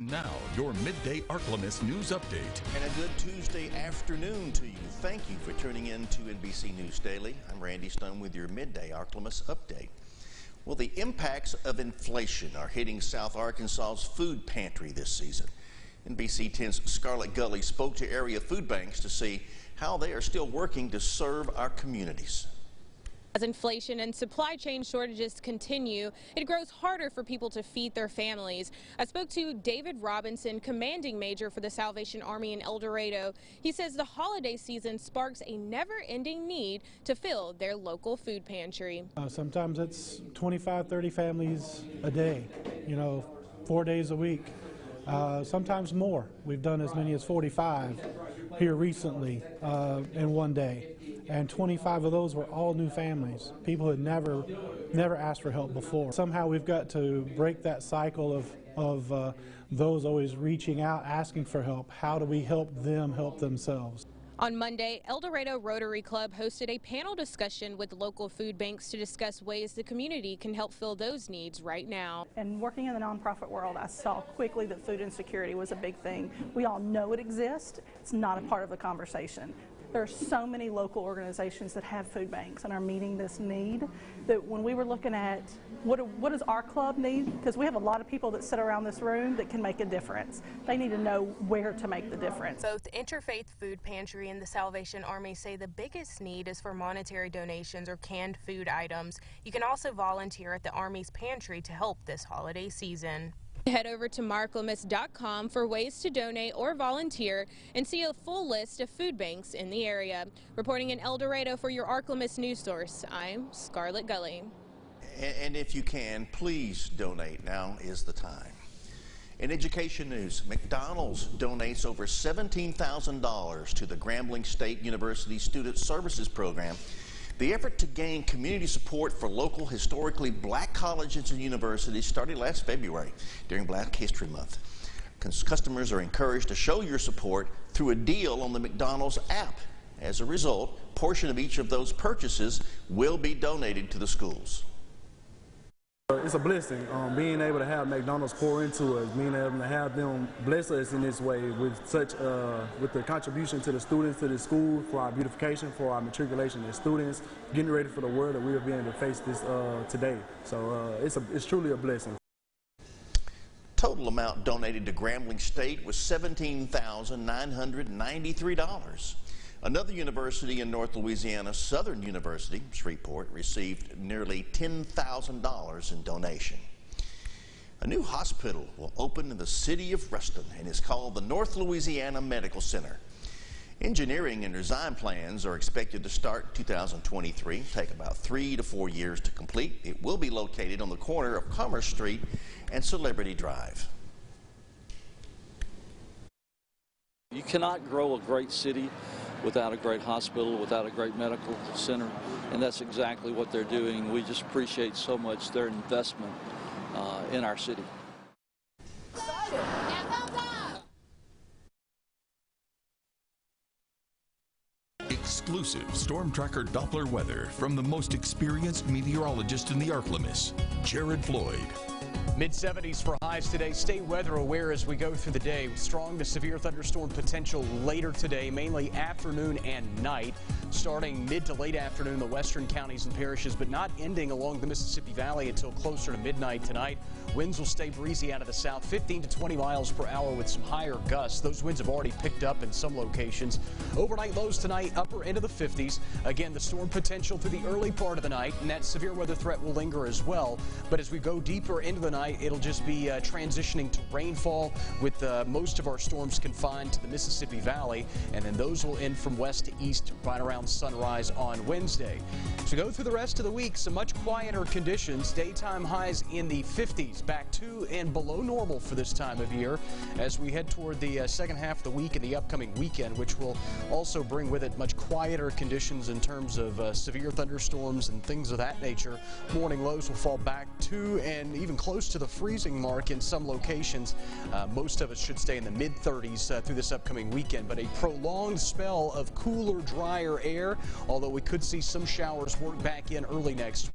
Now, your Midday Ark-La-Miss news update. And a good Tuesday afternoon to you. Thank you for tuning in to NBC News Daily. I'm Randy Stone with your Midday Ark-La-Miss update. Well, the impacts of inflation are hitting South Arkansas's food pantry this season. NBC 10's Scarlett Gully spoke to area food banks to see how they are still working to serve our communities. As inflation and supply chain shortages continue, it grows harder for people to feed their families. I spoke to David Robinson, commanding major for the Salvation Army in El Dorado. He says the holiday season sparks a never-ending need to fill their local food pantry. Sometimes it's 25, 30 families a day, 4 days a week. Sometimes more. We've done as many as 45 here recently in one day. And 25 of those were all new families, people who had never asked for help before. Somehow we've got to break that cycle of those always reaching out, asking for help. How do we help them help themselves? On Monday, El Dorado Rotary Club hosted a panel discussion with local food banks to discuss ways the community can help fill those needs right now. And working in the nonprofit world, I saw quickly that food insecurity was a big thing. We all know it exists. It's not a part of the conversation. There are so many local organizations that have food banks and are meeting this need that when we were looking at what does our club need, because we have a lot of people that sit around this room that can make a difference. They need to know where to make the difference. Both Interfaith Food Pantry and the Salvation Army say the biggest need is for monetary donations or canned food items. You can also volunteer at the Army's pantry to help this holiday season. Head over to Ark-La-Miss.com for ways to donate or volunteer and see a full list of food banks in the area. Reporting in El Dorado for your Ark-La-Miss news source, I'm Scarlett Gully. And if you can, please donate. Now is the time. In education news, McDonald's donates over $17,000 to the Grambling State University Student Services Program. The effort to gain community support for local historically black colleges and universities started last February during Black History Month. Customers are encouraged to show your support through a deal on the McDonald's app. As a result, a portion of each of those purchases will be donated to the schools. It's a blessing being able to have McDonald's pour into us, being able to have them bless us in this way with with the contribution to the students, to the school, for our beautification, for our matriculation as students, getting ready for the world that we are being to face this today. So it's truly a blessing. Total amount donated to Grambling State was $17,993. Another university in North Louisiana, Southern University, Shreveport, received nearly $10,000 in donation. A new hospital will open in the city of Ruston and is called the North Louisiana Medical Center. Engineering and design plans are expected to start in 2023, take about 3 to 4 years to complete. It will be located on the corner of Commerce Street and Celebrity Drive. You cannot grow a great city without a great hospital, without a great medical center, and that's exactly what they're doing. We just appreciate so much their investment in our city. Exclusive Storm Tracker Doppler weather from the most experienced meteorologist in the Ark-La-Miss, Jared Floyd. Mid-70s for highs today. Stay weather aware as we go through the day. Strong to severe thunderstorm potential later today, mainly afternoon and night. Starting mid to late afternoon in the western counties and parishes, but not ending along the Mississippi Valley until closer to midnight tonight. Winds will stay breezy out of the south, 15 to 20 miles per hour with some higher gusts. Those winds have already picked up in some locations. Overnight lows tonight, upper into the 50s. Again, the storm potential through the early part of the night, and that severe weather threat will linger as well. But as we go deeper into the night, it'll just be transitioning to rainfall with most of our storms confined to the Mississippi Valley, and then those will end from west to east right around sunrise on Wednesday. To go through the rest of the week, some much quieter conditions. Daytime highs in the 50s, back to and below normal for this time of year as we head toward the second half of the week and the upcoming weekend, which will also bring with it much quieter conditions in terms of severe thunderstorms and things of that nature. Morning lows will fall back to and even close to the freezing mark in some locations. Most of it should stay in the mid-30s through this upcoming weekend, but a prolonged spell of cooler, drier air, although we could see some showers work back in early next